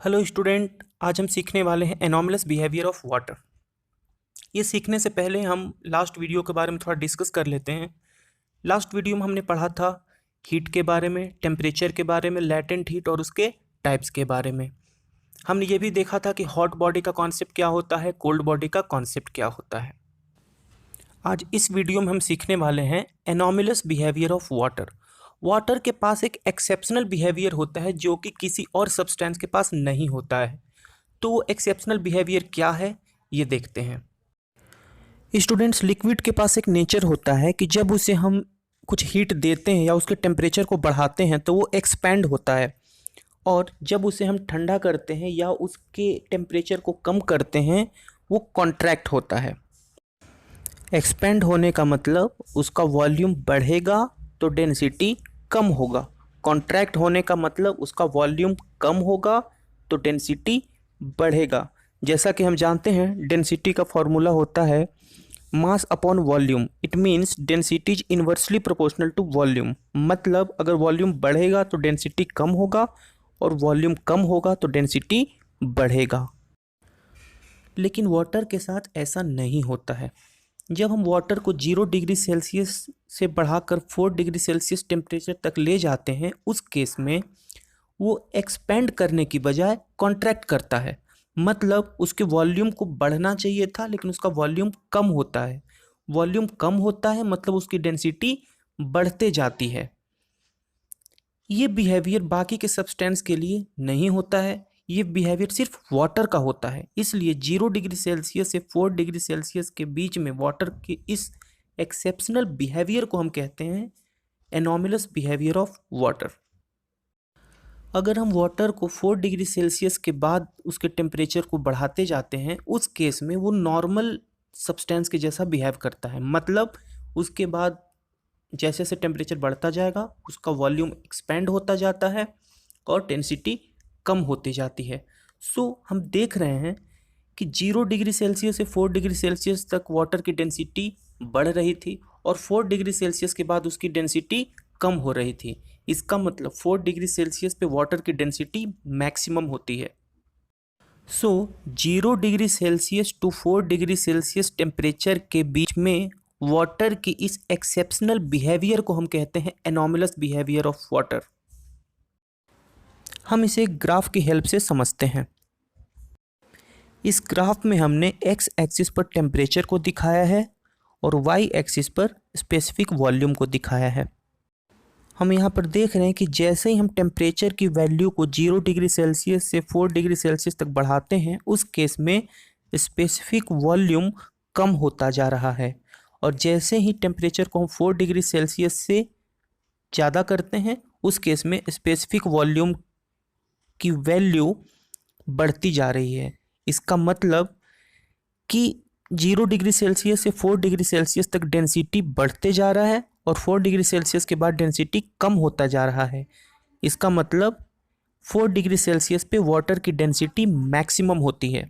Hello student, आज हम सीखने वाले हैं एनॉमलस बिहेवियर ऑफ वाटर। ये सीखने से पहले हम लास्ट वीडियो के बारे में थोड़ा डिस्कस कर लेते हैं। लास्ट वीडियो में हमने पढ़ा था हीट के बारे में, टेम्परेचर के बारे में, लैटेंट हीट और उसके टाइप्स के बारे में। हमने ये भी देखा था कि हॉट बॉडी का कॉन्सेप्ट क्या होता है, कोल्ड बॉडी का कॉन्सेप्ट क्या होता है। आज इस वीडियो में हम सीखने वाले हैं anomalous behaviour of water. Water के पास एक एक्सेप्शनल बिहेवियर होता है जो कि किसी और सब्सटेंस के पास नहीं होता है। तो वो एक्सेप्शनल बिहेवियर क्या है, ये देखते हैं। स्टूडेंट्स, लिक्विड के पास एक नेचर होता है कि जब उसे हम कुछ हीट देते हैं या उसके टेम्परेचर को बढ़ाते हैं तो वो एक्सपैंड होता है, और जब उसे हम ठंडा करते हैं या उसके टेम्परेचर को कम करते हैं वो कॉन्ट्रैक्ट होता है। एक्सपेंड होने का मतलब उसका वॉल्यूम बढ़ेगा तो डेंसिटी कम होगा। कॉन्ट्रैक्ट होने का मतलब उसका वॉल्यूम कम होगा तो डेंसिटी बढ़ेगा। जैसा कि हम जानते हैं डेंसिटी का फॉर्मूला होता है mass upon volume. It means density is inversely proportional to volume. मतलब अगर वॉल्यूम बढ़ेगा तो डेंसिटी कम होगा और वॉल्यूम कम होगा तो डेंसिटी बढ़ेगा। लेकिन वाटर के साथ ऐसा नहीं होता है। जब हम वाटर को 0 डिग्री सेल्सियस से बढ़ाकर 4 डिग्री सेल्सियस टेम्परेचर तक ले जाते हैं, उस केस में वो एक्सपेंड करने की बजाय कॉन्ट्रैक्ट करता है। मतलब उसके वॉल्यूम को बढ़ना चाहिए था लेकिन उसका वॉल्यूम कम होता है। वॉल्यूम कम होता है मतलब उसकी डेंसिटी बढ़ते जाती है। ये बिहेवियर बाकी के सब्सटेंस के लिए नहीं होता है, ये बिहेवियर सिर्फ वाटर का होता है। इसलिए 0 डिग्री सेल्सियस से 4 डिग्री सेल्सियस के बीच में वाटर के इस एक्सेप्शनल बिहेवियर को हम कहते हैं एनॉमलस बिहेवियर ऑफ वाटर। अगर हम वाटर को 4 डिग्री सेल्सियस के बाद उसके टेम्परेचर को बढ़ाते जाते हैं, उस केस में वो नॉर्मल सब्सटेंस के जैसा बिहेव करता है। मतलब उसके बाद जैसे जैसे टेम्परेचर बढ़ता जाएगा उसका वॉल्यूम एक्सपेंड होता जाता है और डेंसिटी कम होती जाती है। सो हम देख रहे हैं कि 0 डिग्री सेल्सियस से 4 डिग्री सेल्सियस तक वाटर की डेंसिटी बढ़ रही थी और 4 डिग्री सेल्सियस के बाद उसकी डेंसिटी कम हो रही थी। इसका मतलब 4 डिग्री सेल्सियस पे वाटर की डेंसिटी मैक्सिमम होती है। So 0 degree Celsius to 4 degree Celsius temperature के बीच में वाटर की इस एक्सेप्शनल बिहेवियर को हम कहते हैं एनॉमलस बिहेवियर ऑफ वाटर। हम इसे ग्राफ की हेल्प से समझते हैं। इस ग्राफ में हमने एक्स एक्सिस पर टेम्परेचर को दिखाया है और वाई एक्सिस पर स्पेसिफिक वॉल्यूम को दिखाया है। हम यहाँ पर देख रहे हैं कि जैसे ही हम टेम्परेचर की वैल्यू को 0 डिग्री सेल्सियस से 4 डिग्री सेल्सियस तक बढ़ाते हैं, उस केस में स्पेसिफिक वॉल्यूम कम होता जा रहा है, और जैसे ही टेम्परेचर को हम 4 डिग्री सेल्सियस से ज़्यादा करते हैं उस केस में स्पेसिफिक वॉल्यूम की वैल्यू बढ़ती जा रही है। इसका मतलब कि 0 डिग्री सेल्सियस से 4 डिग्री सेल्सियस तक डेंसिटी बढ़ते जा रहा है और 4 डिग्री सेल्सियस के बाद डेंसिटी कम होता जा रहा है। इसका मतलब 4 डिग्री सेल्सियस पे वाटर की डेंसिटी मैक्सिमम होती है।